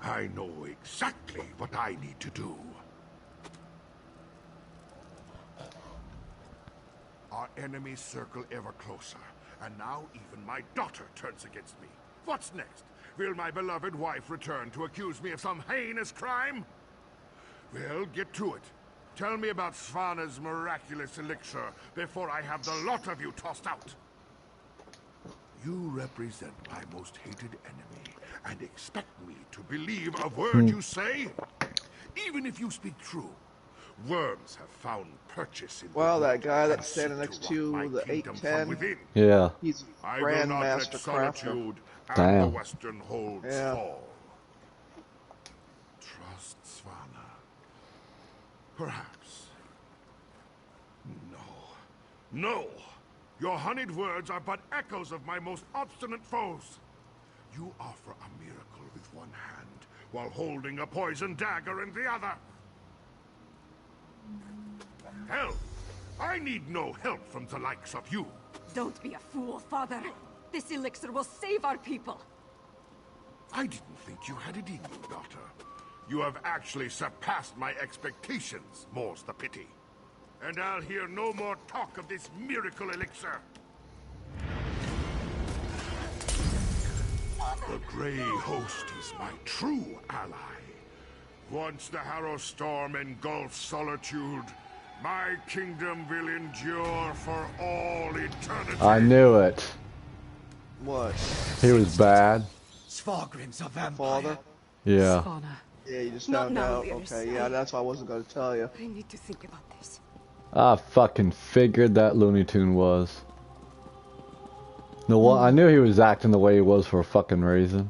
I know exactly what I need to do. Our enemies circle ever closer, and now even my daughter turns against me. What's next? Will my beloved wife return to accuse me of some heinous crime? Well, get to it. Tell me about Svana's miraculous elixir before I have the lot of you tossed out. You represent my most hated enemy and expect me to believe a word you say? Even if you speak true, worms have found purchase in Well, the that guy wood that's standing and next seek to rob to my the kingdom 810, from within. Yeah. he's I will not let Grandmaster Crafter. solitude and Damn. the western holds Yeah. fall. Trust Svana. Perhaps. No. Your honeyed words are but echoes of my most obstinate foes. You offer a miracle with one hand, while holding a poison dagger in the other. Hell, I need no help from the likes of you. Don't be a fool, Father. This elixir will save our people. I didn't think you had it in you, daughter. You have actually surpassed my expectations, more's the pity. And I'll hear no more talk of this miracle elixir. The Grey Host is my true ally. Once the Harrow Storm engulfs Solitude, my kingdom will endure for all eternity. I knew it. What? He was bad. Svargrim's a vampire. Father? Yeah. Svana, Yeah, you just Not found now, out. dearest. Okay, yeah, that's why I wasn't going to tell you. I need to think about this. I fucking figured that Looney Tune was. No, I knew he was acting the way he was for a fucking reason.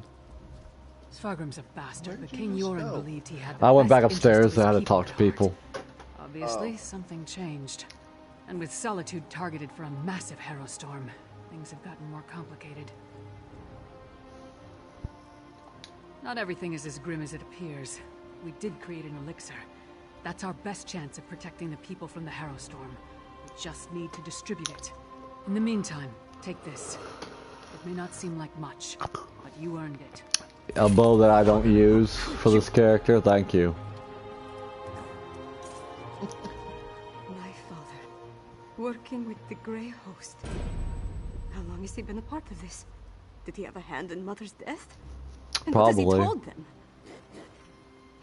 Svargrim's a bastard, but you King just Yoren go? believed he had the I went best back upstairs interest of and had to his talk to at people. heart. Obviously, something changed. And with Solitude targeted for a massive Harrow Storm, things have gotten more complicated. Not everything is as grim as it appears. We did create an elixir. That's our best chance of protecting the people from the Harrow Storm. We just need to distribute it. In the meantime, take this. It may not seem like much, but you earned it. A bow that I don't use for this character, thank you. My father, working with the Grey Host. How long has he been a part of this? Did he have a hand in Mother's death? And what has he Probably. told them?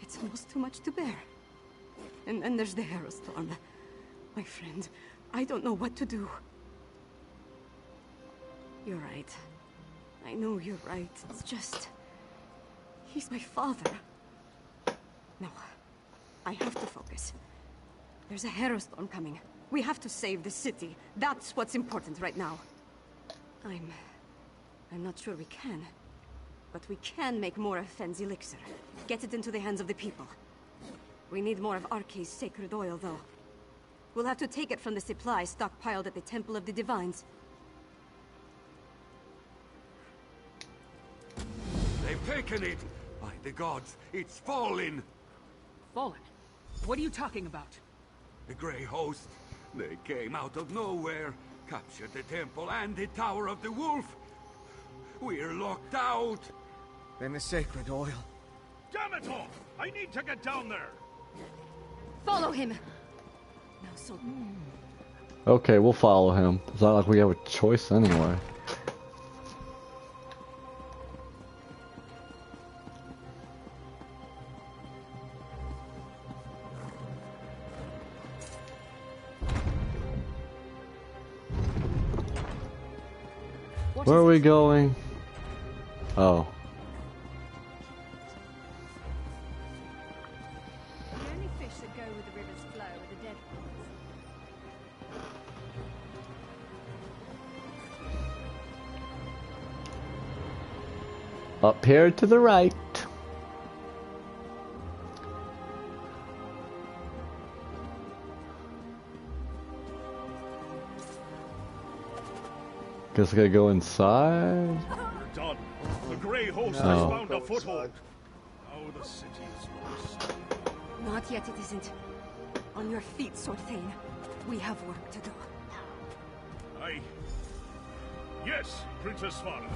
It's almost too much to bear. And then there's the Harrow Storm. My friend, I don't know what to do. You're right. I know you're right. It's just... he's my father. No. I have to focus. There's a Harrow Storm coming. We have to save the city. That's what's important right now. I'm not sure we can. But we can make more of Fenn's elixir. Get it into the hands of the people. We need more of Arkay's sacred oil, though. We'll have to take it from the supply stockpiled at the Temple of the Divines. They've taken it! By the gods, it's fallen! Fallen? What are you talking about? The Grey Host. They came out of nowhere, captured the temple and the Tower of the Wolf. We're locked out! Then the sacred oil. Damn it all! I need to get down there! Follow him! Now, so... Okay, we'll follow him. It's not like we have a choice anyway. Where are we going? Oh. The only fish that go with the river's flow are the dead ones. Up here to the right. Guess I gotta go inside. We're done. The Grey Host has No. found a foothold. Now the city is lost. Not yet, it isn't. On your feet, Sword Thane. We have work to do. Aye. Yes, Princess Svana.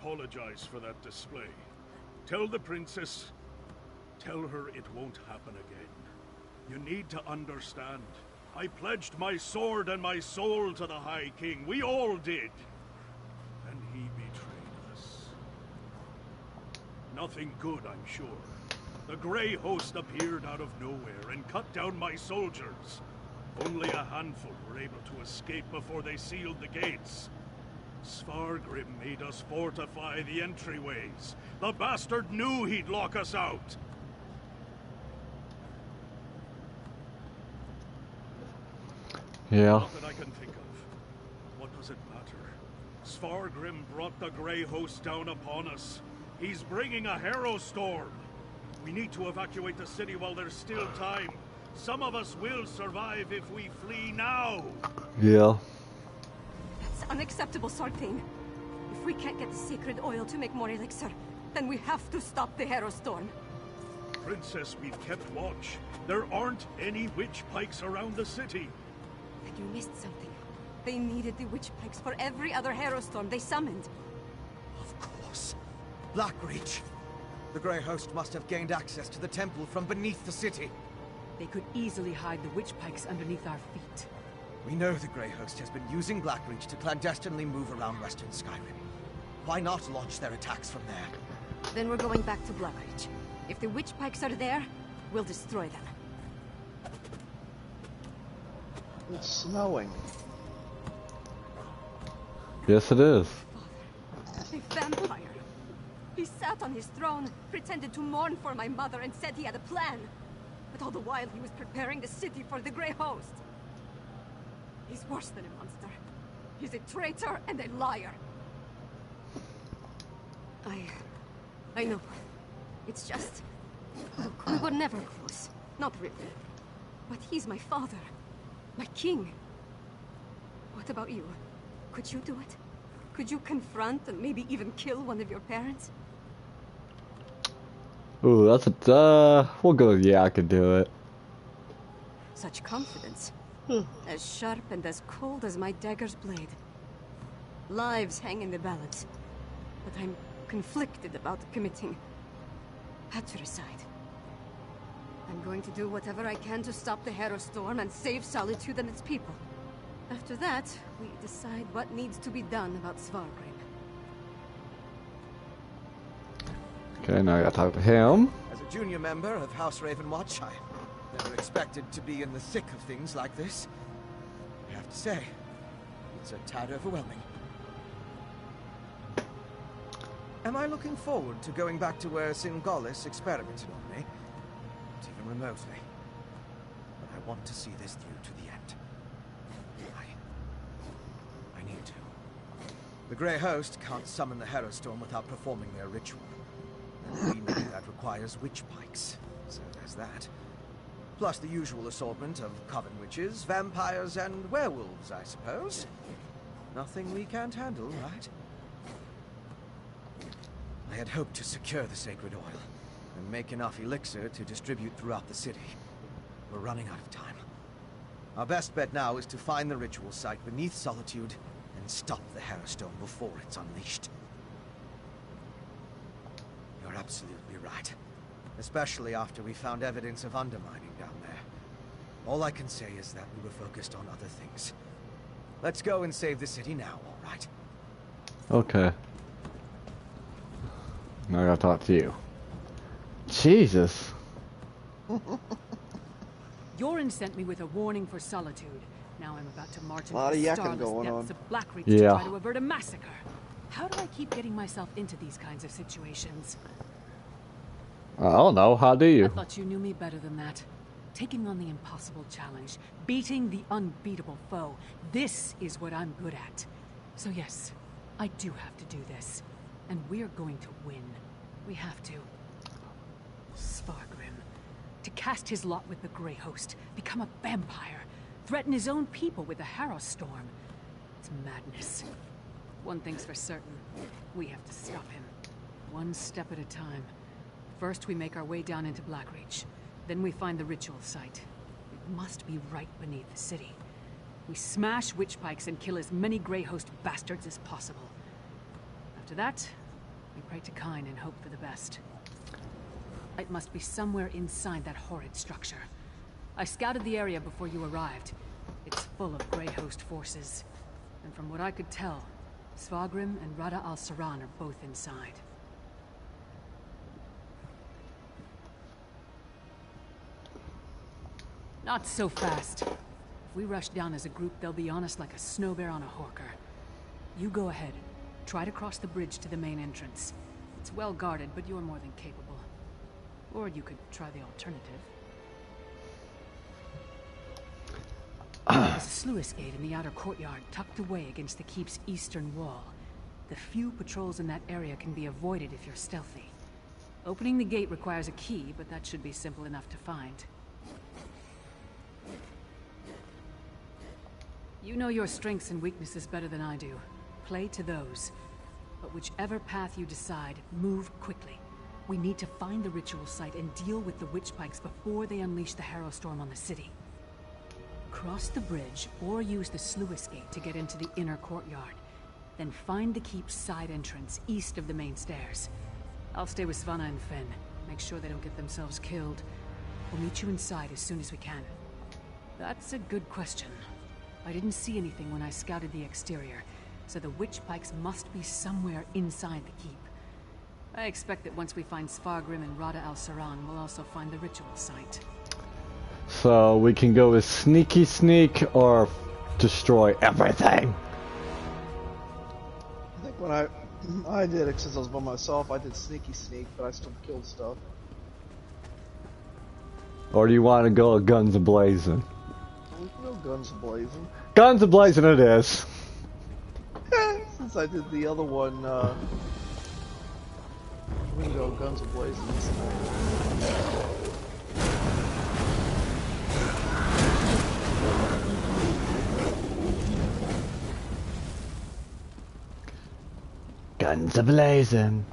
apologize for that display. Tell the princess, tell her it won't happen again. You need to understand. I pledged my sword and my soul to the High King. We all did. And he betrayed us. Nothing good, I'm sure. The Grey Host appeared out of nowhere and cut down my soldiers. Only a handful were able to escape before they sealed the gates. Svargrim made us fortify the entryways. The bastard knew he'd lock us out. Yeah. Not that I can think of. What does it matter? Svargrim brought the Grey Host down upon us. He's bringing a Harrow Storm. We need to evacuate the city while there's still time. Some of us will survive if we flee now. Yeah. That's unacceptable, Sartane. If we can't get the sacred oil to make more elixir, then we have to stop the Harrow Storm. Princess, we've kept watch. There aren't any witch pikes around the city. Then you missed something. They needed the witch pikes for every other Harrow Storm they summoned. Of course. Blackreach. The Grey Host must have gained access to the temple from beneath the city. They could easily hide the witch pikes underneath our feet. We know the Grey Host has been using Blackreach to clandestinely move around western Skyrim. Why not launch their attacks from there? Then we're going back to Blackreach. If the witch pikes are there, we'll destroy them. It's snowing. Yes, it is. A vampire! He sat on his throne, pretended to mourn for my mother, and said he had a plan. But all the while he was preparing the city for the Grey Host. He's worse than a monster. He's a traitor and a liar. I know. It's just... Look, we were never close. Not really. But he's my father. My king. What about you? Could you do it? Could you confront and maybe even kill one of your parents? Ooh, that's a, we'll go with yeah, I could do it. Such confidence. As sharp and as cold as my dagger's blade. Lives hang in the balance. But I'm conflicted about committing patricide. I'm going to do whatever I can to stop the Harrow Storm and save Solitude and its people. After that, we decide what needs to be done about Svargrim. Okay, now I gotta talk to him. As a junior member of House Ravenwatch, I never expected to be in the thick of things like this. I have to say, it's a tad overwhelming. Am I looking forward to going back to where Singalis experimented on me? Not even remotely. But I want to see this through to the end. I need to. The Grey Host can't summon the Harrow Storm without performing their ritual. And we know that requires witch pikes, so there's that. Plus the usual assortment of coven witches, vampires, and werewolves, I suppose. Nothing we can't handle, right? I had hoped to secure the sacred oil, and make enough elixir to distribute throughout the city. We're running out of time. Our best bet now is to find the ritual site beneath Solitude, and stop the Harrow Storm before it's unleashed. You're absolutely right. Especially after we found evidence of undermining down there. All I can say is that we were focused on other things. Let's go and save the city now, all right? Okay. Now I gotta talk to you. Jesus. Yorin sent me with a warning for Solitude. Now I'm about to march into Lot of the yakking starless going depths on. of Blackreach Yeah. to try to avert a massacre. How do I keep getting myself into these kinds of situations? I don't know. How do I you? thought you knew me better than that. Taking on the impossible challenge, beating the unbeatable foe. This is what I'm good at. So yes, I do have to do this. And we're going to win. We have to. Svargrim. To cast his lot with the Grey Host, become a vampire, threaten his own people with the Harrow Storm. It's madness. One thing's for certain. We have to stop him. One step at a time. First, we make our way down into Blackreach. Then we find the ritual site. It must be right beneath the city. We smash witch pikes and kill as many Grey Host bastards as possible. After that, We pray to Kine and hope for the best. It must be somewhere inside that horrid structure. I scouted the area before you arrived. It's full of Grey Host forces. And from what I could tell, Svagrim and Rada al-Saran are both inside. Not so fast. If we rush down as a group, they'll be on us like a snow bear on a horker. You go ahead. Try to cross the bridge to the main entrance. It's well guarded, but you're more than capable. Or you could try the alternative. There's a sluice gate in the outer courtyard, tucked away against the keep's eastern wall. The few patrols in that area can be avoided if you're stealthy. Opening the gate requires a key, but that should be simple enough to find. You know your strengths and weaknesses better than I do. Play to those. But whichever path you decide, move quickly. We need to find the ritual site and deal with the witch pikes before they unleash the Harrow Storm on the city. Cross the bridge, or use the sluice gate to get into the inner courtyard. Then find the keep's side entrance, east of the main stairs. I'll stay with Svanna and Finn. Make sure they don't get themselves killed. We'll meet you inside as soon as we can. That's a good question. I didn't see anything when I scouted the exterior, so the witch pikes must be somewhere inside the keep. I expect that once we find Svargrim and Rada al-Saran, we'll also find the ritual site. So we can go with sneaky sneak or destroy everything. I think when I did it, since I was by myself, I did sneaky sneak, but I still killed stuff. Or do you want to go guns a-blazing? No guns blazing. Guns a-blazing it is. Since I did the other one, we can go guns a-blazing this time. Guns a-blazing.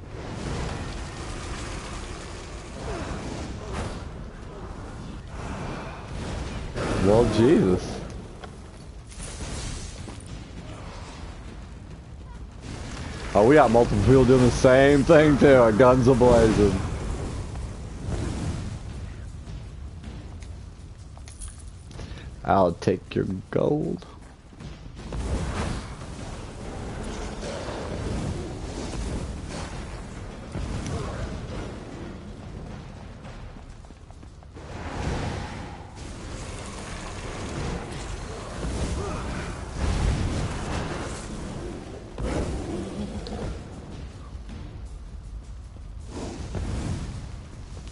Well, Jesus. Oh, we got multiple people doing the same thing too. Guns a-blazing. I'll take your gold.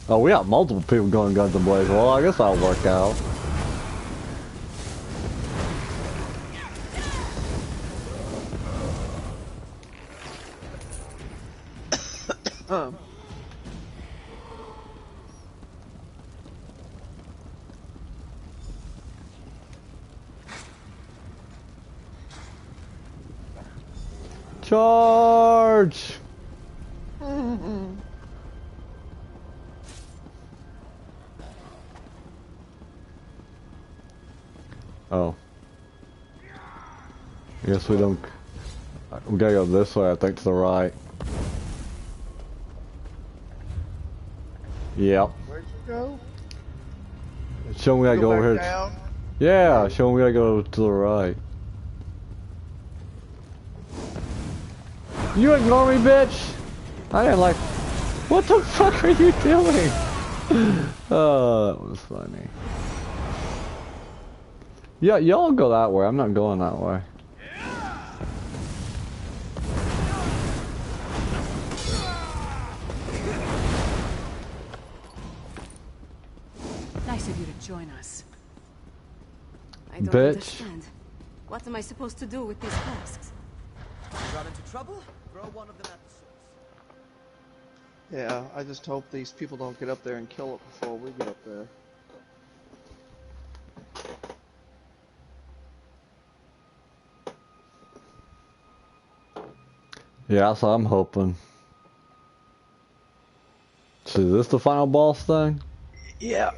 Oh, we got multiple people going guns and blazing. Well, I guess that'll work out. Charge! Oh. I guess we don't... We gotta go this way, I think, to the right. Yep. Where'd you go? Show me we gotta go over here. Down? Yeah, show me we gotta go to the right. You ignore me, bitch! I didn't like... What the fuck are you doing? Oh, that was funny. Yeah, y'all go that way. I'm not going that way. Nice of you to join us. I don't Bitch. understand. What am I supposed to do with these flasks? Run into trouble? Throw one of them at the source. Yeah, I just hope these people don't get up there and kill it before we get up there. Yeah, that's what I'm hoping. So is this the final boss thing? Yeah.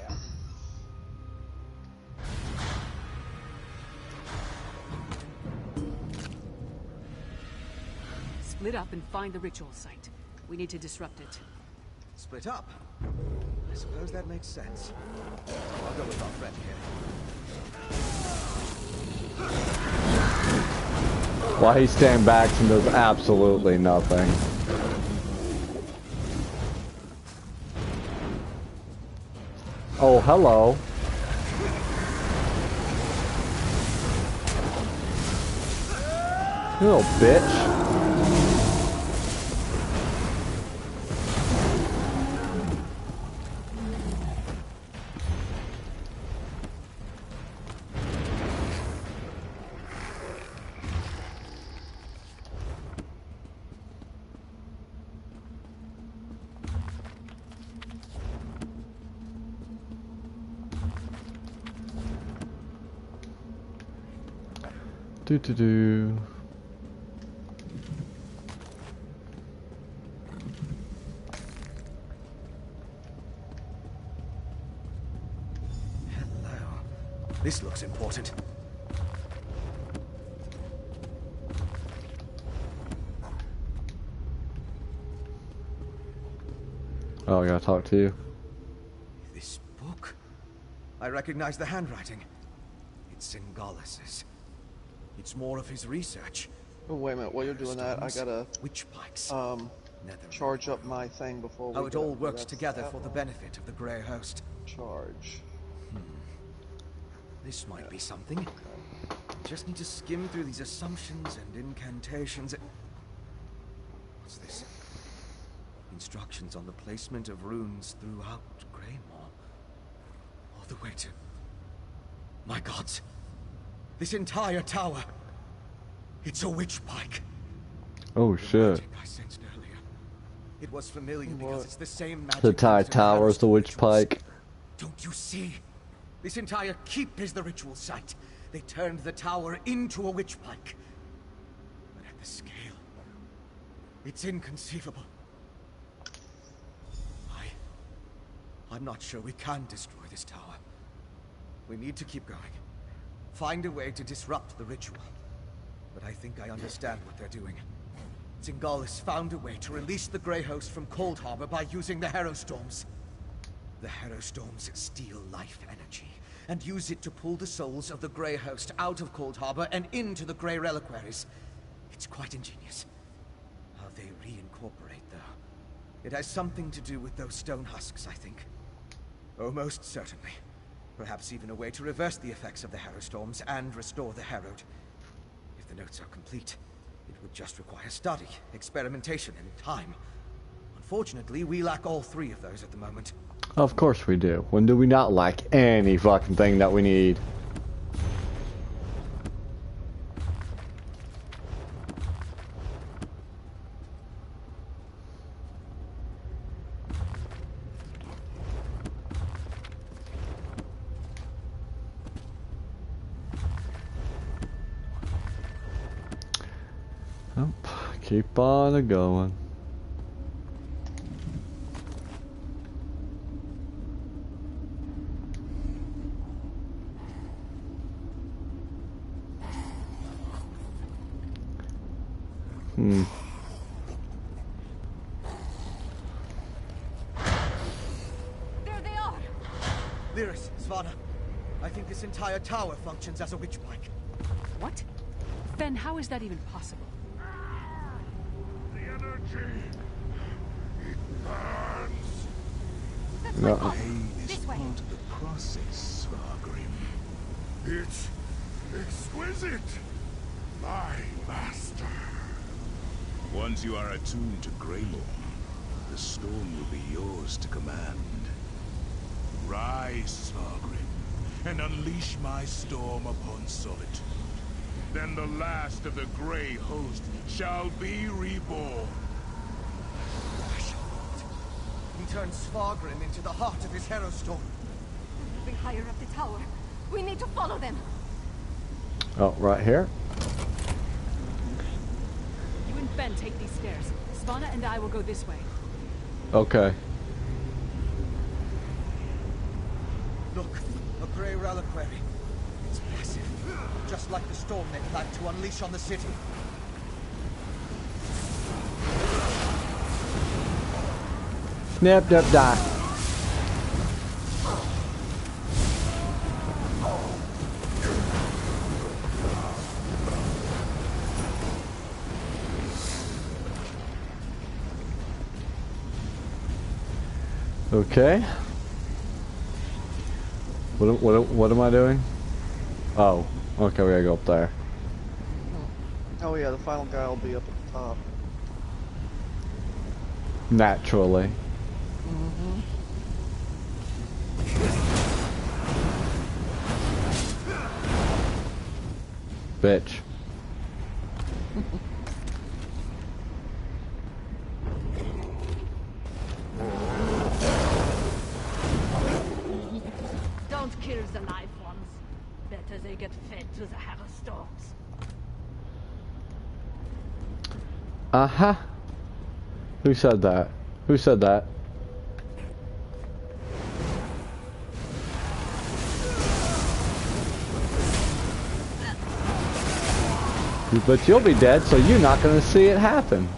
Split up and find the ritual site. We need to disrupt it. Split up? I suppose that makes sense. I'll go with our friend here. While he stands back and does absolutely nothing. Oh, hello. You little bitch. Do. Hello. This looks important. Oh, I gotta talk to you. This book? I recognize the handwriting. It's Singalis's. It's more of his research. Oh, wait a minute. While you're doing that, I gotta witch pikes, charge up my thing before we how it all works together for the benefit of the Grey Host. Charge. This might be something. Just need to skim through these assumptions and incantations. What's this? Instructions on the placement of runes throughout Greymore. All the way to... My gods! This entire tower! It's a witch pike! Oh shit. I sensed earlier. It was familiar because it's the same magic... The entire tower is the witch pike. Don't you see? This entire keep is the ritual site. They turned the tower into a witch pike. But at the scale... it's inconceivable. I'm not sure we can destroy this tower. We need to keep going. Find a way to disrupt the ritual. But I think I understand what they're doing. Zingalis found a way to release the Grey Host from Cold Harbor by using the Harrowstorms. The Harrowstorms steal life energy and use it to pull the souls of the Grey Host out of Cold Harbor and into the Grey Reliquaries. It's quite ingenious. How they reincorporate, though. It has something to do with those stone husks, I think. Oh, most certainly. Perhaps even a way to reverse the effects of the Harrowstorms and restore the Harrowed. If the notes are complete, it would just require study, experimentation, and time. Unfortunately, we lack all three of those at the moment. Of course we do. When do we not lack any fucking thing that we need? Keep on going. There they are! Lyris, Svana, I think this entire tower functions as a witch pike. What? Fen, how is that even possible? The energy. It burns. That's No. my fault. Pain is This way. part of the process, Skyrim. It's exquisite. My master. Once you are attuned to Greymore, the storm will be yours to command. Rise, Skyrim, and unleash my storm upon solitude. Then the last of the Grey Host shall be reborn. He turned Svargrim into the heart of his Harrowstorm. Moving higher up the tower. We need to follow them. Oh, right here? You and Fen take these stairs. Svana and I will go this way. Okay. Look, a Grey Reliquary. It's massive. Just like the storm they planned to unleash on the city. Snap, snap, die. Okay. What am I doing? Oh, okay, we gotta go up there. Oh yeah, the final guy will be up at the top. Naturally. Bitch. Don't kill the live ones. Better they get fed to the Harrow storms. Uh-huh. Who said that? Who said that? But you'll be dead, so you're not gonna see it happen.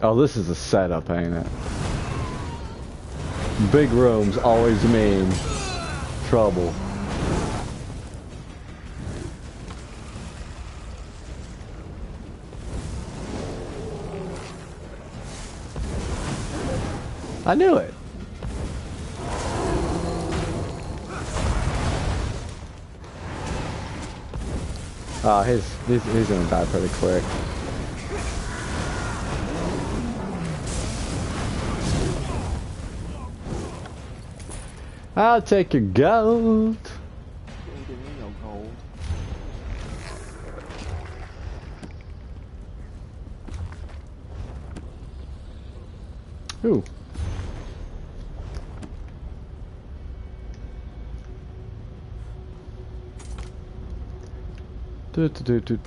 Oh, this is a setup, ain't it? Big rooms always mean trouble. I knew it. Oh, he's gonna die pretty quick. I'll take your gold. Don't give me no gold. Ooh. Do.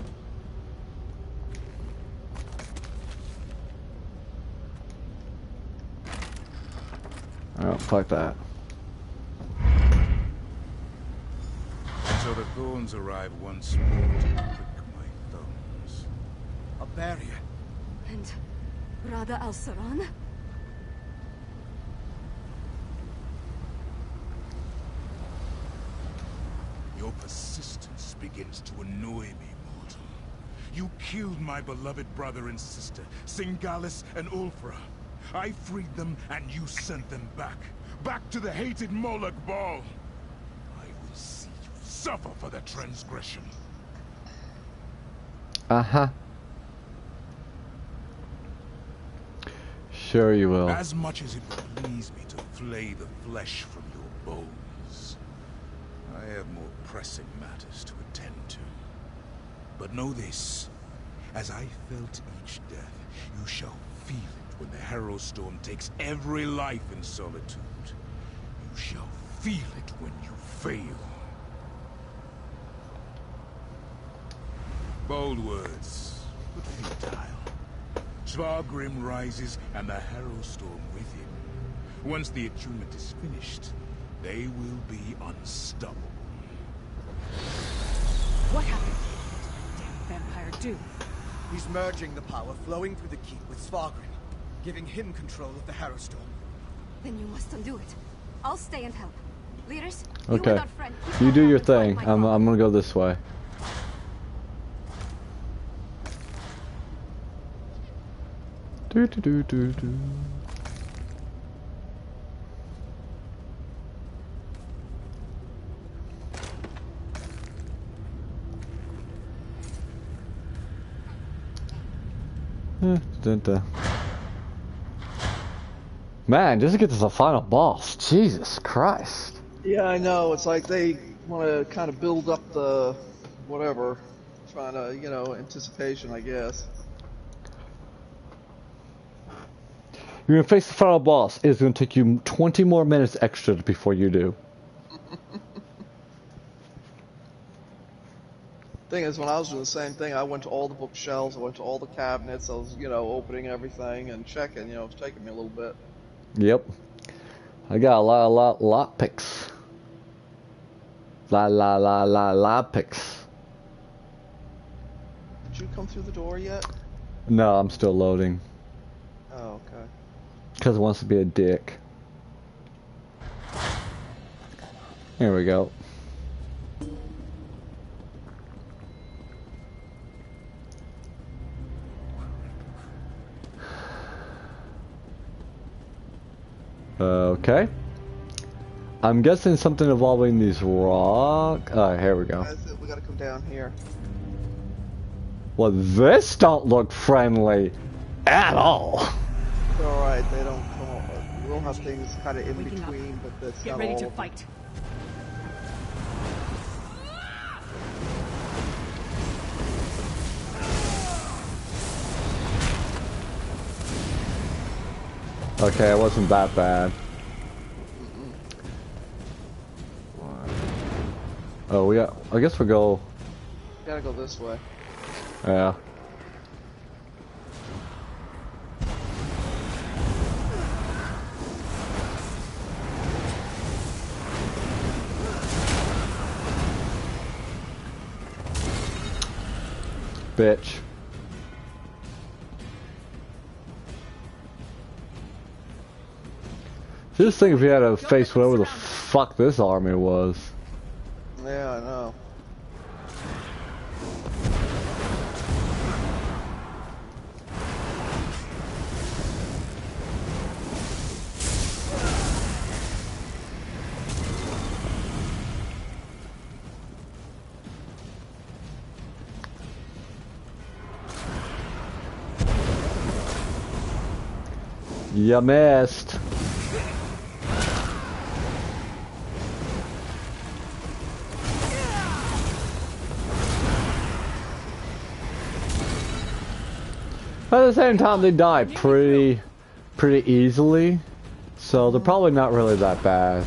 Oh, fuck that. So the thorns arrive once more to prick my thumbs. A barrier. And Rada al-Saran? Your persistence begins to annoy me, mortal. You killed my beloved brother and sister, Singalis and Ulfra. I freed them, and you sent them back. Back to the hated Moloch Ball. I will see you suffer for the transgression. Uh-huh. Sure you will. As much as it would please me to flay the flesh from your bones, I have more pressing matters to attend to. But know this, as I felt each death, you shall feel it when the Harrow Storm takes every life in solitude. You shall feel it when you fail. Bold words, but futile. Svargrim rises and the Harrow Storm with him. Once the attunement is finished, they will be unstoppable. What happened? What did that damn vampire do? He's merging the power flowing through the keep with Svargrim, giving him control of the Harrow Storm. Then you must undo it. I'll stay and help. Leaders, Okay. you and our friend keep You an do eye your on the thing. my I'm father. gonna go this way. Do. Man, just to get to the final boss. Jesus Christ. Yeah, I know. It's like they want to kind of build up the whatever, trying to, you know, anticipation, I guess. You're gonna face the final boss. It's gonna take you 20 more minutes extra before you do. Thing is, when I was doing the same thing, I went to all the bookshelves, I went to all the cabinets, I was, you know, opening everything and checking, you know, it was taking me a little bit. Yep. I got a lot picks. Lot picks. Did you come through the door yet? No, I'm still loading. Oh, okay. Because it wants to be a dick. Here we go. Okay. I'm guessing something involving these rock. Here we go. That's it, we gotta come down here. Well, this don't look friendly at all. They're alright, they don't come over. We'll have things kind of in between, but that's Get not ready all to of them. fight. Okay, it wasn't that bad. Oh, we got. I guess we go. Gotta go this way. Yeah. Bitch. Just think if you had to face whatever the fuck this army was. Yeah, I know. You missed. But at the same time, they die pretty easily, so they're probably not really that bad.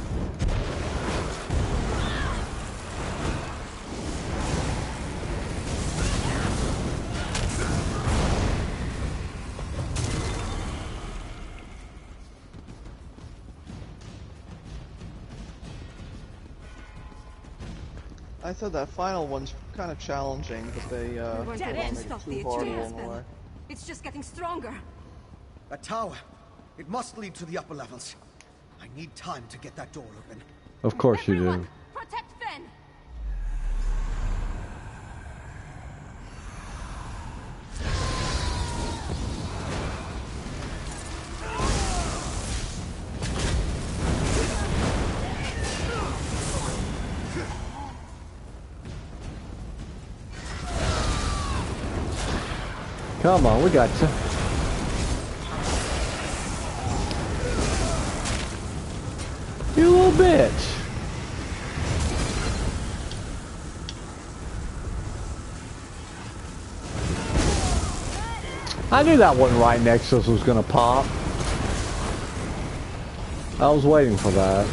I thought that final one's kind of challenging, but they don't make it too hard along the way. It's just getting stronger. That tower. It must lead to the upper levels. I need time to get that door open. Of course you do. Protect Fen! Come on, we got you. You little bitch. I knew that one right next to us was gonna pop. I was waiting for that.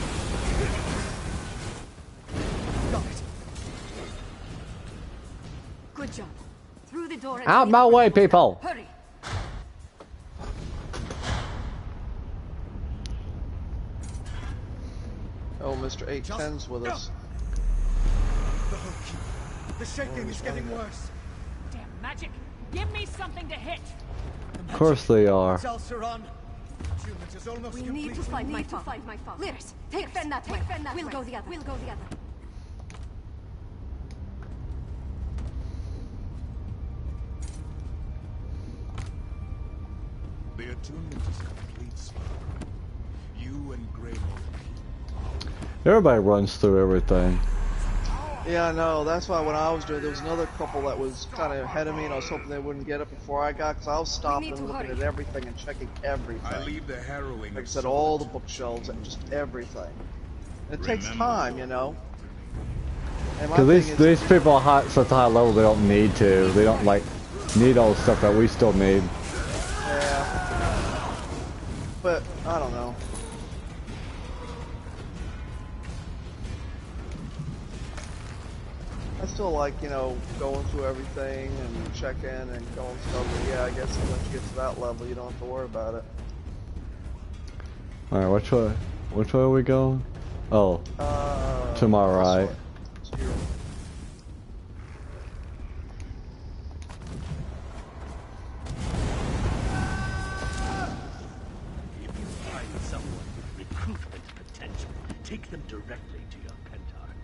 Good job. Through the door. Out my way, people. Hurry. Oh, Mr. 810's with us. The shaking is getting worse. Damn magic! Give me something to hit! Of course they are. We need to fight my father. Lyris, take Fen that way. We'll go the other. The attunement is complete, Spark. You and Greymoor. Everybody runs through everything. Yeah, I know. That's why when I was doing it, there was another couple that was kind of ahead of me, and I was hoping they wouldn't get it before I got, because I was stopping and looking at everything and checking everything. I leave the harrowing. Like I said, all the bookshelves and just everything. And it takes time, you know. Because these people are such a high level, they don't need to. They don't like need all the stuff that we still need. Yeah. But I don't know. I still like, you know, going through everything and checking and going stuff. But yeah, I guess once you get to that level, you don't have to worry about it. Alright, which way? Which way are we going? Oh, to my right. If you find someone with recruitment potential, take them directly to your pentarch.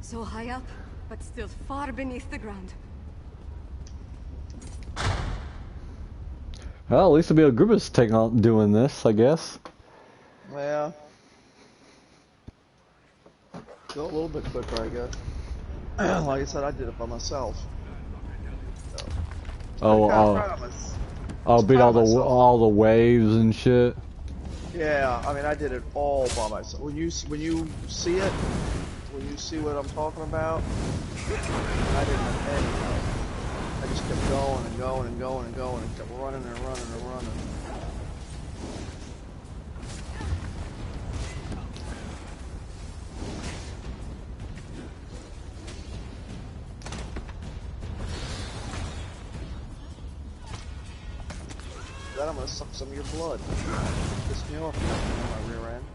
So high up, but still far beneath the ground. Well, at least there'll be a group of us taking on doing this, I guess. Yeah. Go a little bit quicker, I guess. Like I said, I did it by myself. So, I'll beat all the waves and shit. Yeah, I mean, I did it all by myself. When you see it, when you see what I'm talking about, I didn't have any help. I just kept going and going and going and going and kept running and running and running. Then I'm gonna suck some of your blood. Piss me off on my rear end.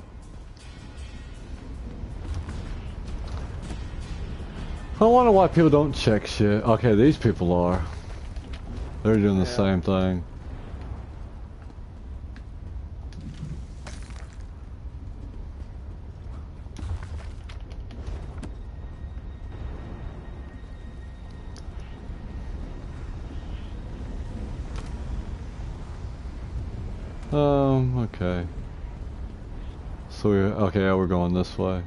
I wonder why people don't check shit. Okay, these people are. They're doing the same thing. Okay. So we're going this way.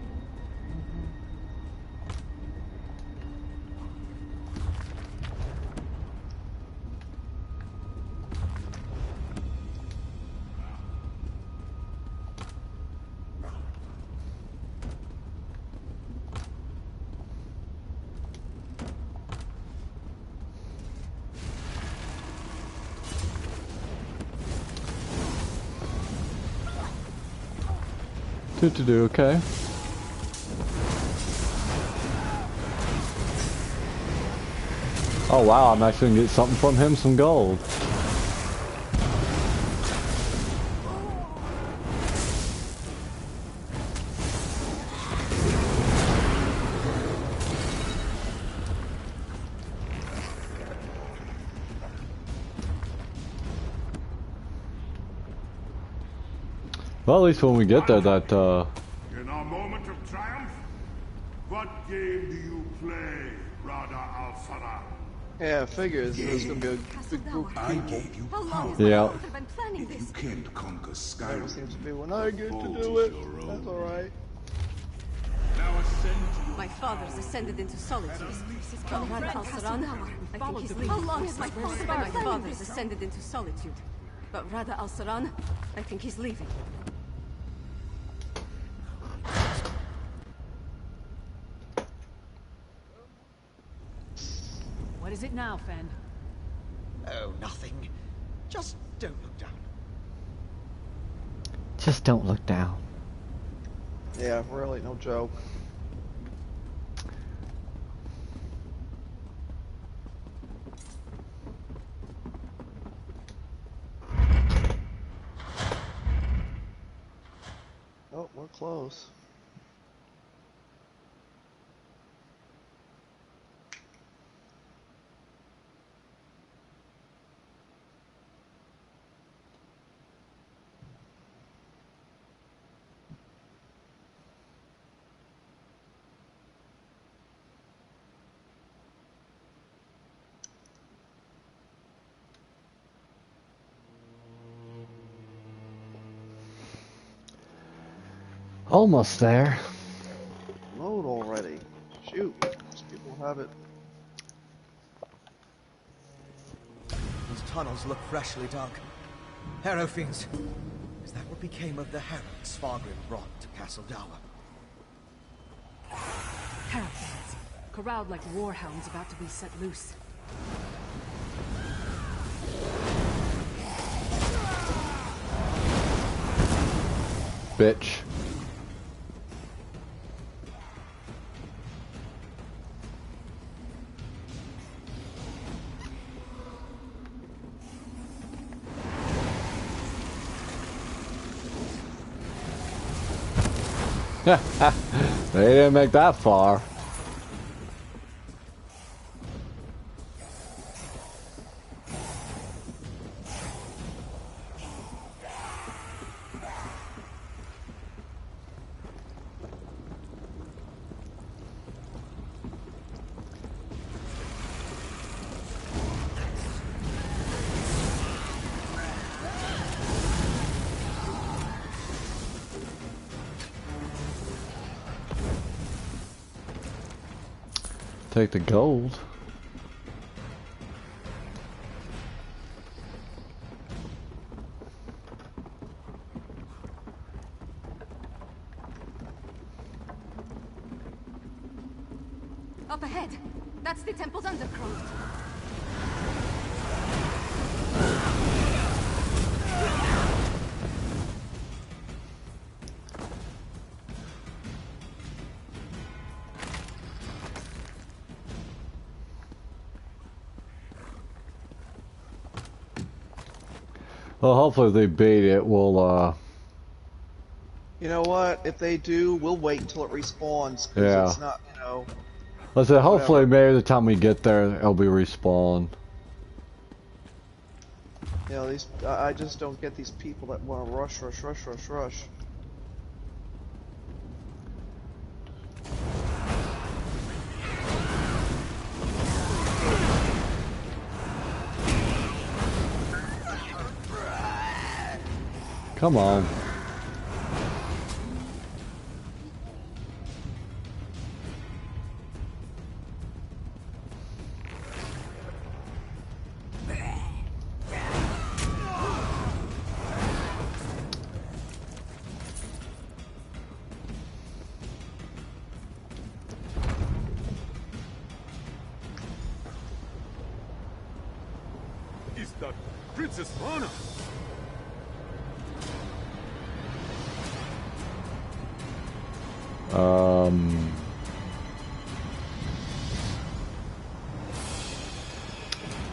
Okay. Oh wow, I'm actually gonna get something from him, some gold. Well, at least when we get there, that In our moment of triumph, what game do you play, Rada al-Salam? Yeah, figures there's gonna be a big group of I people. gave you How long power. has my Yeah. father been planning If you this? can't conquer Never Skyrim, seems to be when I get to fault do is it. your own. That's alright. Now ascend to your My father's ascended into solitude. But coming. Rada Friend, al-Saran, Hassan, we I followed think he's the leaving. lead. How long has my Where's father's ascended into solitude? But Rada al-Saran, I think he's leaving. What is it now, Fen? Oh, nothing. Just don't look down. just don't look down. Yeah, really, no joke. Oh, we're close. Almost there. Load already. Shoot. These people have it. These tunnels look freshly dug. Harrow fiends. Is that what became of the herald Skyrim brought to Castle Dower? Heralds, corralled like warhounds about to be set loose. Bitch. They didn't make that far. Take the gold. Up ahead. That's the temple's undercroft. Well, hopefully if they bait it, we'll, You know what? If they do, we'll wait until it respawns. 'Cause Yeah. it's not, you know... let's say hopefully Whatever. maybe the time we get there, it'll be respawned. You know, these... I just don't get these people that want to rush. Come on. Is that Princess Lana?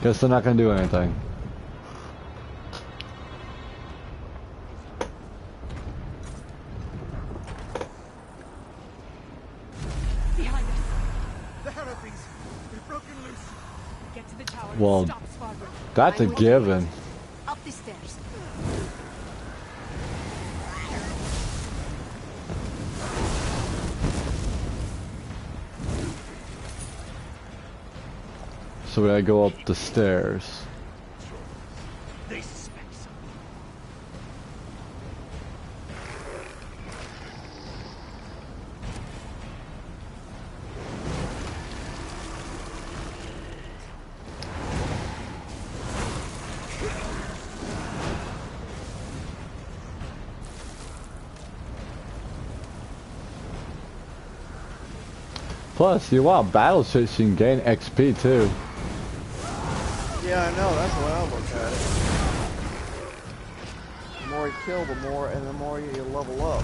Guess they're not gonna do anything. Behind us. The herald fiends. They've broken loose. Get to the tower. Well, Stop Spartan. that's a given. Up the stairs. So we gotta go up the stairs. They suspect something. Plus, you want battle ships, you can gain XP too. Yeah, I know. That's the way I look at it. The more you kill, the more, and the more you level up.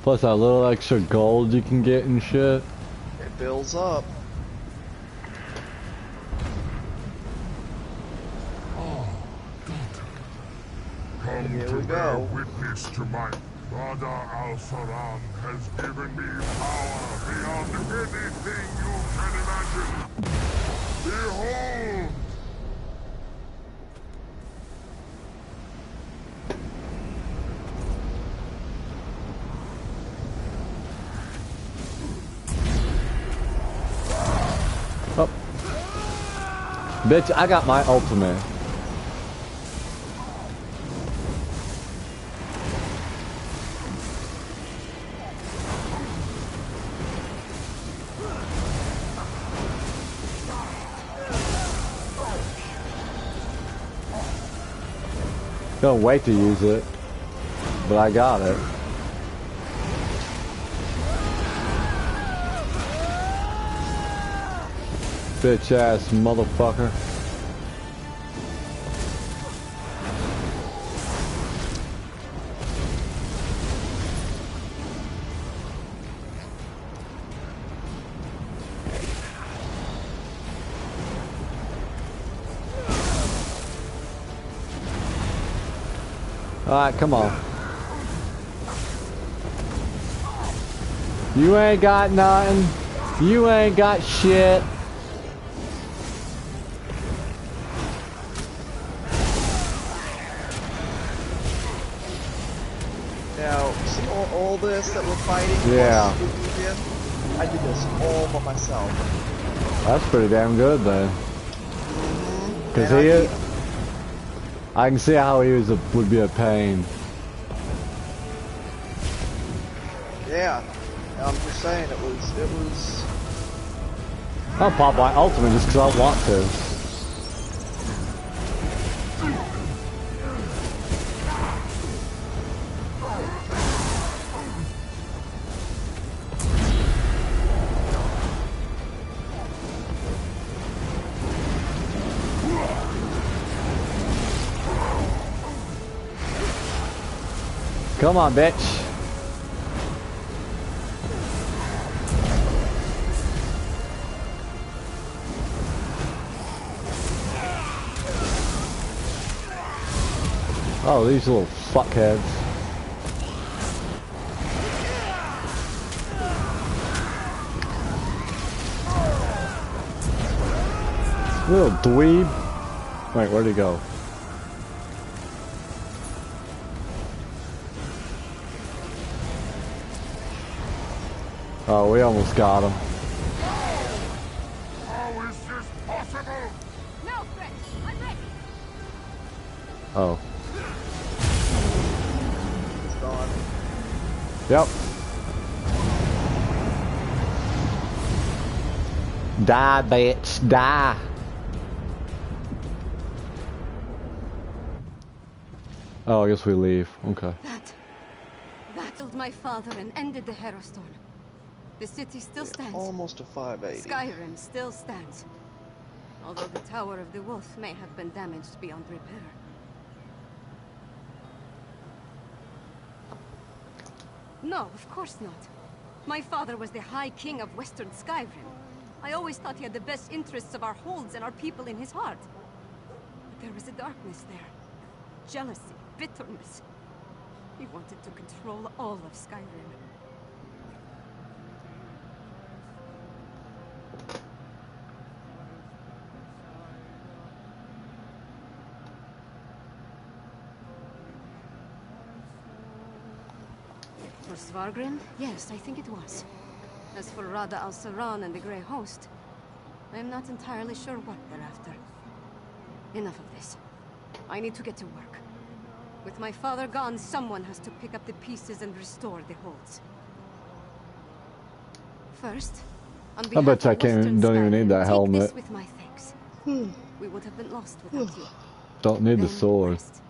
Plus that little extra gold you can get and shit. It builds up. Come Here to we bear go. witness to my brother Al-Saran has given me power beyond anything you can imagine. Behold! Oh. Bitch, I got my ultimate. Don't wait to use it, but I got it. Bitch ass motherfucker. Alright, come on. You ain't got nothing. You ain't got shit. Now, see all this that we're fighting? Yeah. I did this all by myself. That's pretty damn good then. Cause he is, I can see how he would be a pain. Yeah. I'm just saying it was I'll pop my ultimate just cause I want to. Come on, bitch. Oh, these little fuckheads. Little dweeb. Wait, where'd he go? Oh, we almost got him. How is this possible? No, Fred, I'm ready. Oh. it's gone. Yep. Die, bitch, die. Oh, I guess we leave. Okay. That killed my father and ended the Hero Storm. The city still stands. Almost a 580. Skyrim still stands. Although the Tower of the Wolf may have been damaged beyond repair. No, of course not. My father was the High King of Western Skyrim. I always thought he had the best interests of our holds and our people in his heart. But there was a darkness there. Jealousy, bitterness. He wanted to control all of Skyrim. For Svargrim? Yes, I think it was. As for Rada al-Saran and the Grey Host, I am not entirely sure what they're after. Enough of this. I need to get to work. With my father gone, someone has to pick up the pieces and restore the holds. First, on behalf I bet I of Western don't even need Skyrim, that take helmet. this with my thanks. We would have been lost without you. Don't need the Then sword. rest.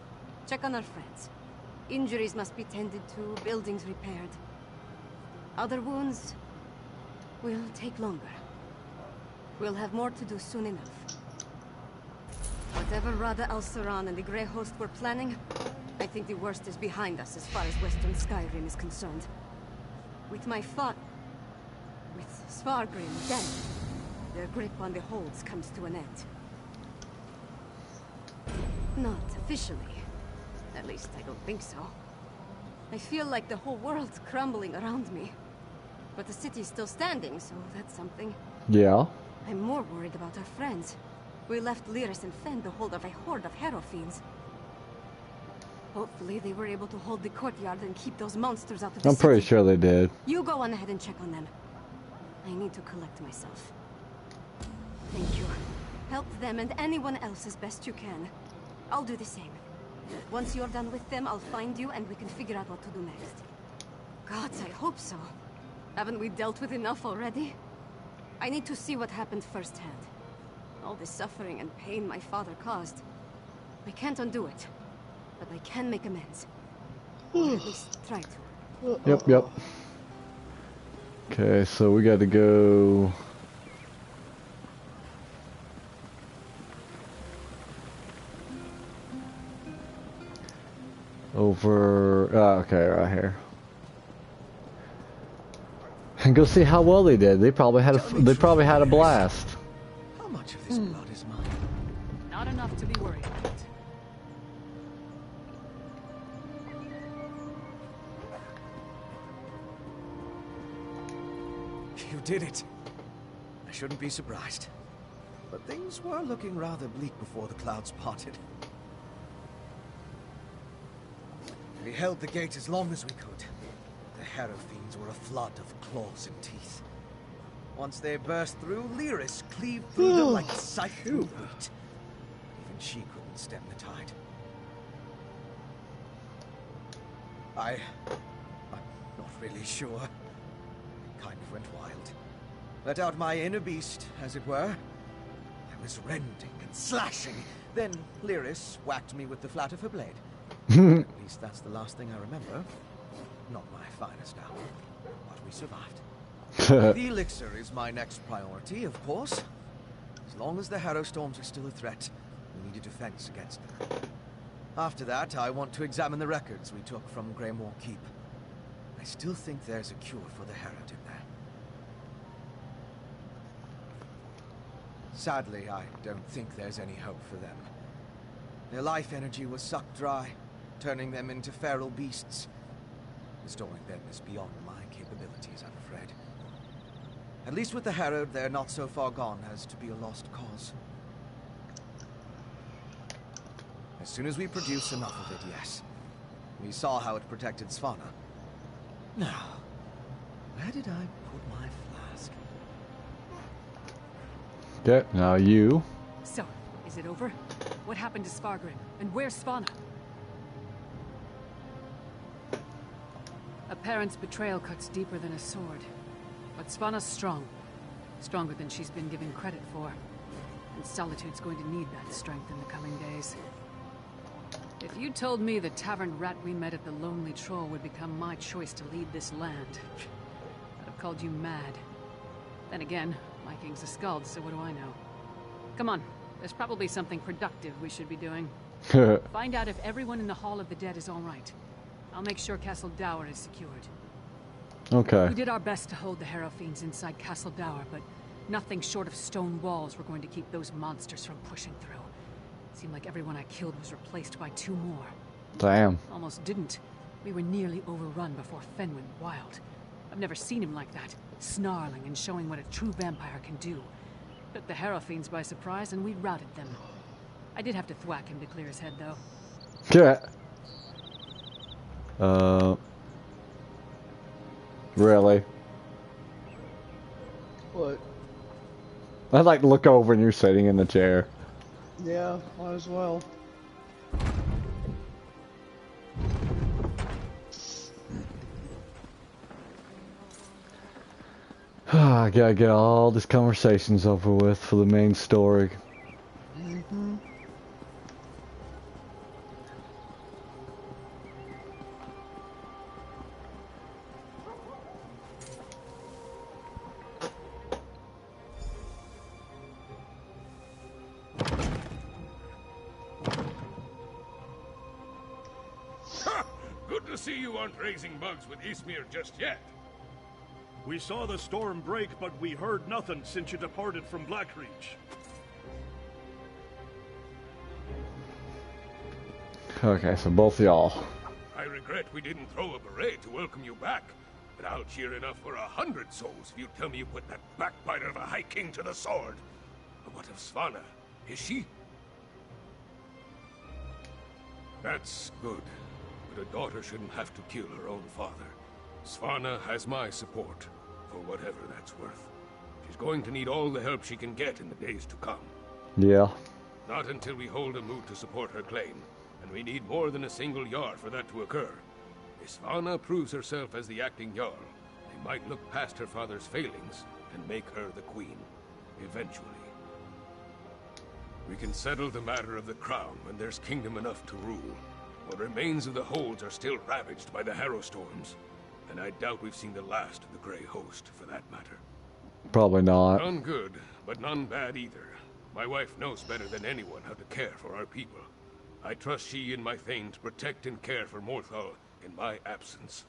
Check on our friends. Injuries must be tended to, buildings repaired. Other wounds will take longer. We'll have more to do soon enough. Whatever Rada al-Saran and the Grey Host were planning, I think the worst is behind us as far as Western Skyrim is concerned. With my with Svargrim dead, their grip on the holds comes to an end. Not officially. At least I don't think so. I feel like the whole world's crumbling around me. But the city's still standing, so that's something. Yeah. I'm more worried about our friends. We left Lyris and Fen to hold of a horde of Hero fiends. Hopefully they were able to hold the courtyard and keep those monsters out of the I'm pretty city. sure they did. You go on ahead and check on them. I need to collect myself. Thank you. Help them and anyone else as best you can. I'll do the same. Once you're done with them, I'll find you and we can figure out what to do next. Gods, I hope so. Haven't we dealt with enough already? I need to see what happened firsthand. All the suffering and pain my father caused. I can't undo it, but I can make amends. Or at least try to. Yep. Okay, so we got to go... over... okay, right here. And go see how well they did. They probably had a blast. How much of this blood is mine? Not enough to be worried about. You did it. I shouldn't be surprised. But things were looking rather bleak before the clouds parted. We held the gate as long as we could. The Harrow Fiends were a flood of claws and teeth. Once they burst through, Lyris cleaved through them like a scythe through wheat. Even she couldn't stem the tide. I'm not really sure. It kind of went wild. Let out my inner beast, as it were. I was rending and slashing. Then Lyris whacked me with the flat of her blade. At least that's the last thing I remember. Not my finest hour, but we survived. The elixir is my next priority, of course. As long as the Harrow Storms are still a threat, we need a defense against them. After that, I want to examine the records we took from Greymoor Keep. I still think there's a cure for the Herod in there. Sadly, I don't think there's any hope for them. Their life energy was sucked dry, turning them into feral beasts. Restoring them is beyond my capabilities, I'm afraid. At least with the Herod, they're not so far gone as to be a lost cause. As soon as we produce enough of it, yes. We saw how it protected Svanna. Now, where did I put my flask? Okay, now you. So, is it over? What happened to Skargrim? And where's Svanna? A parent's betrayal cuts deeper than a sword. But Svanna's strong. Stronger than she's been given credit for. And Solitude's going to need that strength in the coming days. If you told me the tavern rat we met at the Lonely Troll would become my choice to lead this land, I'd have called you mad. Then again, my king's a skald, so what do I know? Come on, there's probably something productive we should be doing. Find out if everyone in the Hall of the Dead is all right. I'll make sure Castle Dour is secured. Okay. We did our best to hold the Harrow Fiends inside Castle Dour, but nothing short of stone walls were going to keep those monsters from pushing through. Seemed like everyone I killed was replaced by 2 more. Damn. Almost didn't. We were nearly overrun before Fen went wild. I've never seen him like that, snarling and showing what a true vampire can do. Took the Harrow Fiends by surprise and we routed them. I did have to thwack him to clear his head, though. Yeah. Really? What? I'd like to look over and you're sitting in the chair. Yeah, might as well. I gotta get all these conversations over with for the main story. Mm-hmm. Good to see you aren't raising bugs with Ismir just yet. We saw the storm break, but we heard nothing since you departed from Blackreach. Okay, so both y'all. I regret we didn't throw a beret to welcome you back, but I'll cheer enough for 100 souls if you tell me you put that backbiter of a High King to the sword. But what of Svanna? Is she? That's good, but a daughter shouldn't have to kill her own father. Svanna has my support, for whatever that's worth. She's going to need all the help she can get in the days to come. Yeah. Not until we hold a moot to support her claim, and we need more than a single Jarl for that to occur. If Svanna proves herself as the acting Jarl, they might look past her father's failings and make her the queen, eventually. We can settle the matter of the crown when there's kingdom enough to rule. What remains of the holds are still ravaged by the harrow storms, and I doubt we've seen the last of the Grey Host, for that matter. Probably not. None good, but none bad either. My wife knows better than anyone how to care for our people. I trust she and my thane to protect and care for Morthal in my absence.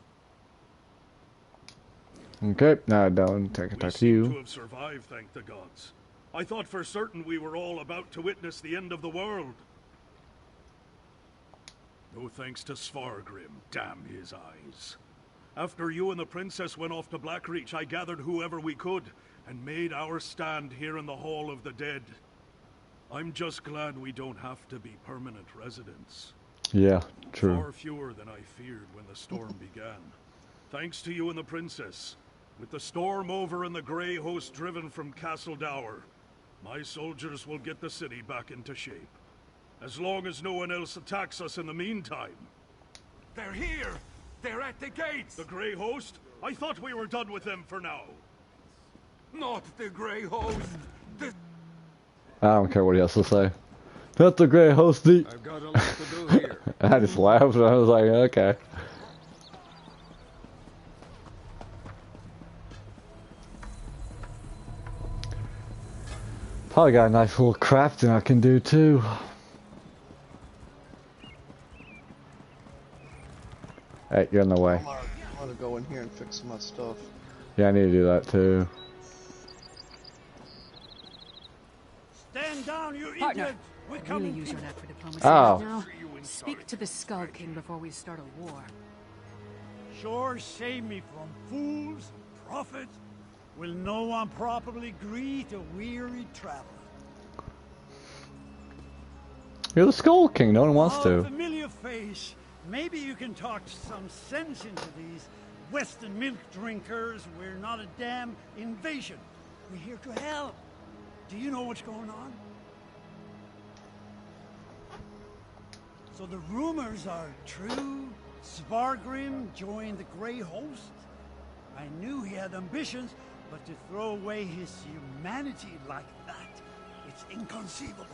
Okay, now don't take a talk to you. To have survived, thank the gods. I thought for certain we were all about to witness the end of the world. No thanks to Svargrim, damn his eyes. After you and the princess went off to Blackreach, I gathered whoever we could and made our stand here in the Hall of the Dead. I'm just glad we don't have to be permanent residents. Yeah, true. Far fewer than I feared when the storm began. Thanks to you and the princess. With the storm over and the Grey Host driven from Castle Dower, my soldiers will get the city back into shape. As long as no one else attacks us in the meantime. They're here! They're at the gates! The Grey Host? I thought we were done with them for now. Not the Grey Host! I don't care what he has to say. That's the Grey Host. I've got a lot to do here. I just laughed and I was like, okay. Probably got a nice little crafting I can do too. Hey, you're in the way. I'm gonna go in here and fix my stuff. Yeah, I need to do that too. Stand down, you Partner, idiot! We're really coming. use your knack for diplomacy Oh. right now. Speak to the Skull King before we start a war. Sure save me from fools and prophets. Will no one properly greet a weary traveler? You're the Skull King, no one wants Oh, to. familiar face. Maybe you can talk some sense into these Western milk drinkers. We're not a damn invasion. We're here to help. Do you know what's going on? So the rumors are true. Svargrim joined the Grey Host. I knew he had ambitions, but to throw away his humanity like that, it's inconceivable.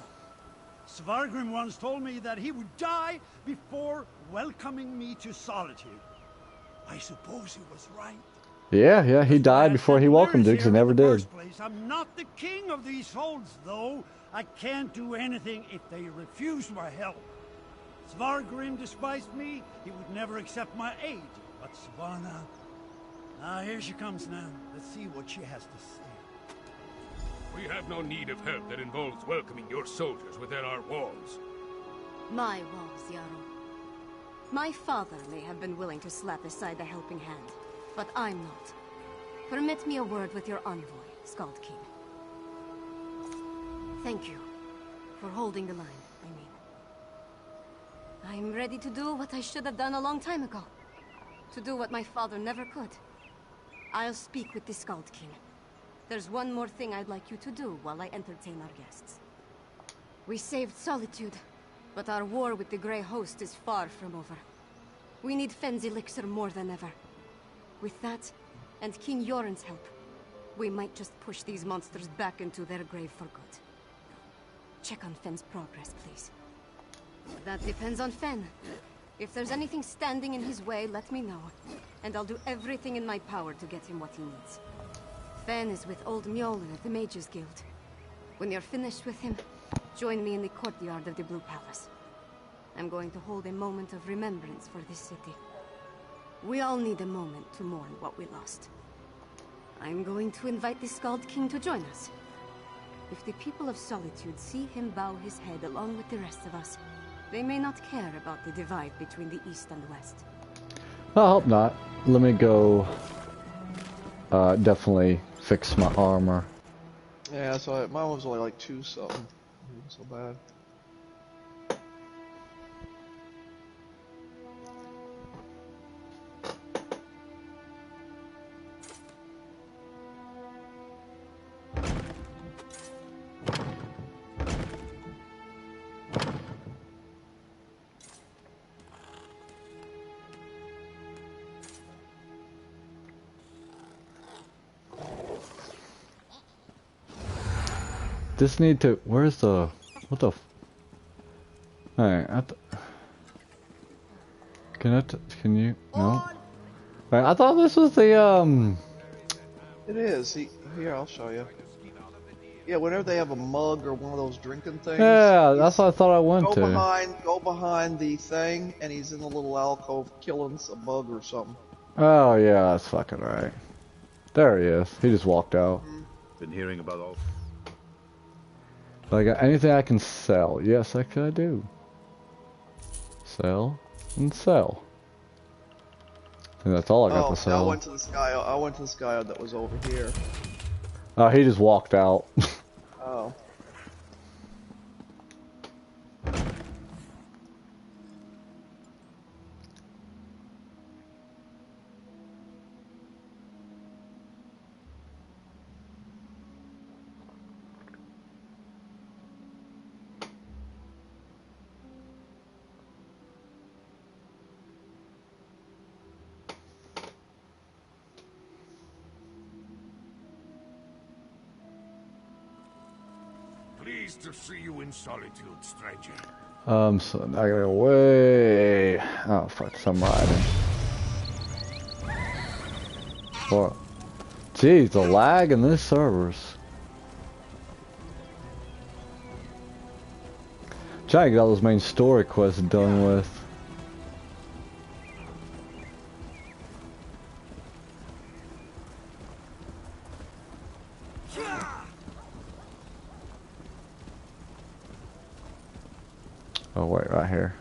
Svargrim once told me that he would die before welcoming me to solitude. I suppose he was right. Yeah, he died before he welcomed you because he never did. I'm not the king of these holds, though. I can't do anything if they refuse my help. Svargrim despised me. He would never accept my aid. But Svanna... here she comes now. Let's see what she has to say. We have no need of help that involves welcoming your soldiers within our walls. My walls, Jarl. My father may have been willing to slap aside a helping hand, but I'm not. Permit me a word with your envoy, Skald King. Thank you for holding the line, I'm ready to do what I should have done a long time ago. To do what my father never could. I'll speak with the Skald King. There's one more thing I'd like you to do while I entertain our guests. We saved Solitude, but our war with the Grey Host is far from over. We need Fenn's elixir more than ever. With that, and King Yoren's help, we might just push these monsters back into their grave for good. Check on Fenn's progress, please. That depends on Fenn. If there's anything standing in his way, let me know, and I'll do everything in my power to get him what he needs. Fenn is with old Mjolnir at the Mages Guild. When you're finished with him, join me in the courtyard of the Blue Palace. I'm going to hold a moment of remembrance for this city. We all need a moment to mourn what we lost. I'm going to invite the Skald King to join us. If the people of Solitude see him bow his head along with the rest of us, they may not care about the divide between the East and West. I hope not. Let me go definitely fix my armor. Yeah, so mine was only like 2 something. It wasn't so bad. this need to... Where's the... What the... Alright, can you... No? Alright, I thought this was the, It is. Here, I'll show you. Yeah, whenever they have a mug or one of those drinking things. Yeah, that's what I thought I went to. Go behind the thing, and he's in a little alcove killing a bug or something. Oh, yeah, that's fucking right. There he is. He just walked out. Been hearing about all... Like, anything I can sell. Yes, I do. Sell and sell. I think that's all I got to sell. I went to this guy that was over here. Oh, he just walked out. Oh. Pleased to see you in solitude, stranger. So I gotta go way. Oh fuck, some riding. What? Jeez, the lag in this servers. Trying to get all those main story quests done with. Oh wait, right here.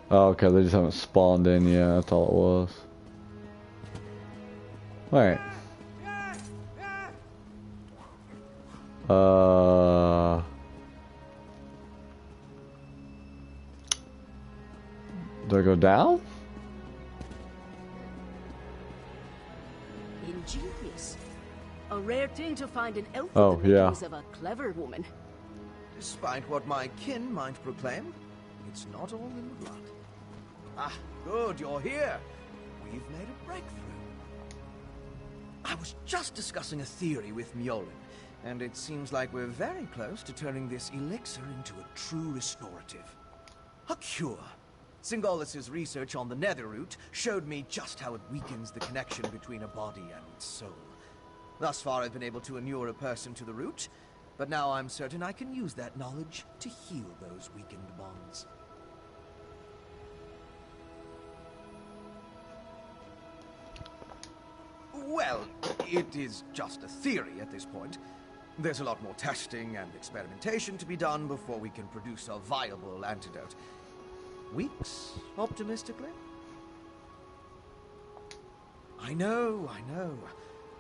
Oh, okay, they just haven't spawned in yet, that's all it was. Wait. Do I go down? Ingenious. A rare thing to find an elf Oh, with the yeah. makings of a clever woman. Despite what my kin might proclaim, it's not all in the blood. Ah, good, you're here. We've made a breakthrough. I was just discussing a theory with Mjolnir, and it seems like we're very close to turning this elixir into a true restorative. A cure. Singolis's research on the nether root showed me just how it weakens the connection between a body and its soul. Thus far, I've been able to inure a person to the root, but now I'm certain I can use that knowledge to heal those weakened bonds. Well, it is just a theory at this point. There's a lot more testing and experimentation to be done before we can produce a viable antidote. Weeks, optimistically? I know.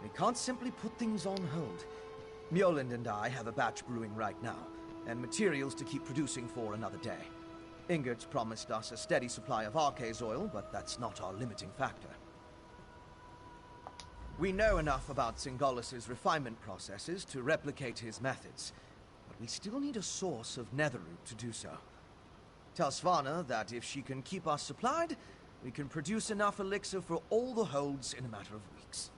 We can't simply put things on hold. Mjolnir and I have a batch brewing right now, and materials to keep producing for another day. Ingert's promised us a steady supply of Arcase oil, but that's not our limiting factor. We know enough about Singolis's refinement processes to replicate his methods, but we still need a source of netherroot to do so. Tell Svanna that if she can keep us supplied, we can produce enough elixir for all the holds in a matter of weeks.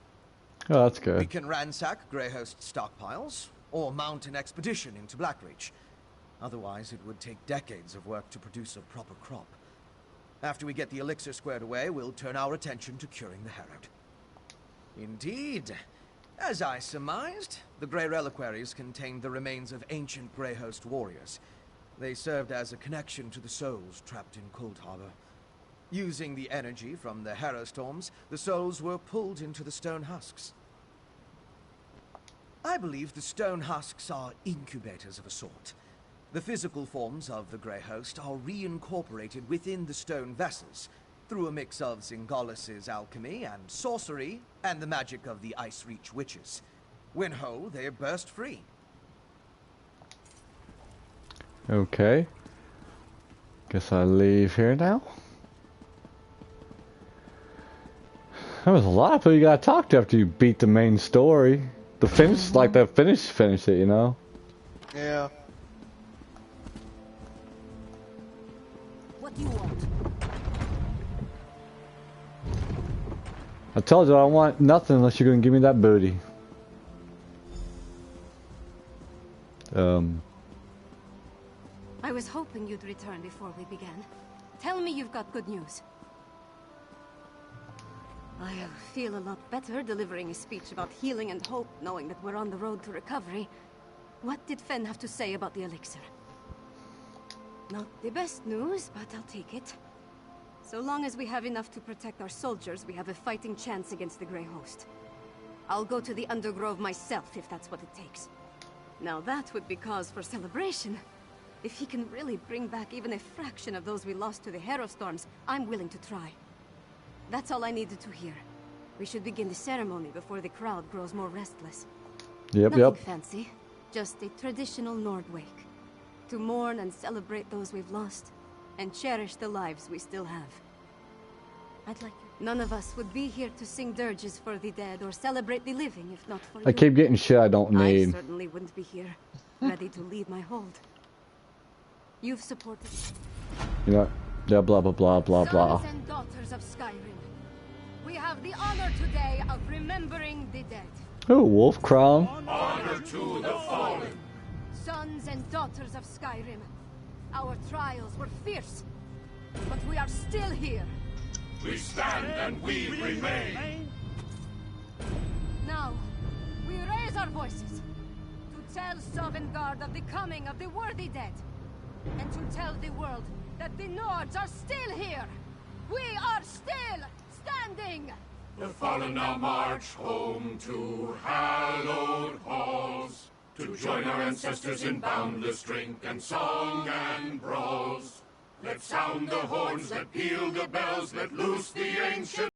Oh, that's good. We can ransack Greyhost's stockpiles, or mount an expedition into Blackreach. Otherwise, it would take decades of work to produce a proper crop. After we get the elixir squared away, we'll turn our attention to curing the Herald. Indeed. As I surmised, the Grey Reliquaries contained the remains of ancient Greyhost warriors. They served as a connection to the souls trapped in Cold Harbor. Using the energy from the Harrow Storms, the souls were pulled into the stone husks. I believe the stone husks are incubators of a sort. The physical forms of the Greyhost are reincorporated within the stone vessels, through a mix of Singolis's alchemy and sorcery, and the magic of the Ice Reach witches. When whole, they burst free. Okay. Guess I leave here now. There was a lot of people you gotta talk to after you beat the main story. The finish, like the finish it, you know? Yeah. What do you want? I told you I don't want nothing unless you're gonna give me that booty. I was hoping you'd return before we began. Tell me you've got good news. I feel a lot better delivering a speech about healing and hope, knowing that we're on the road to recovery. What did Fen have to say about the elixir? Not the best news, but I'll take it. So long as we have enough to protect our soldiers, we have a fighting chance against the Grey Host. I'll go to the Undergrove myself, if that's what it takes. Now that would be cause for celebration. If he can really bring back even a fraction of those we lost to the Harrowstorms, I'm willing to try. That's all I needed to hear. We should begin the ceremony before the crowd grows more restless. Nothing fancy, just a traditional Nord wake. To mourn and celebrate those we've lost, and cherish the lives we still have. I'd like you. None of us would be here to sing dirges for the dead or celebrate the living if not for you. I keep getting shit I don't need. I certainly wouldn't be here, ready to lead my hold. You've supported me. You know, yeah, blah, blah, blah, blah, blah. Sons and daughters of Skyrim, we have the honor today of remembering the dead. Oh, wolf crown. Honor to the fallen. Sons and daughters of Skyrim, our trials were fierce, but we are still here. We stand and we remain. Now, we raise our voices to tell Sovngarde of the coming of the worthy dead, and to tell the world that the Nords are still here. We are still standing. The fallen now march home to hallowed halls, to join our ancestors in boundless drink and song and brawls. Let sound the horns, let peal the bells, let loose the ancient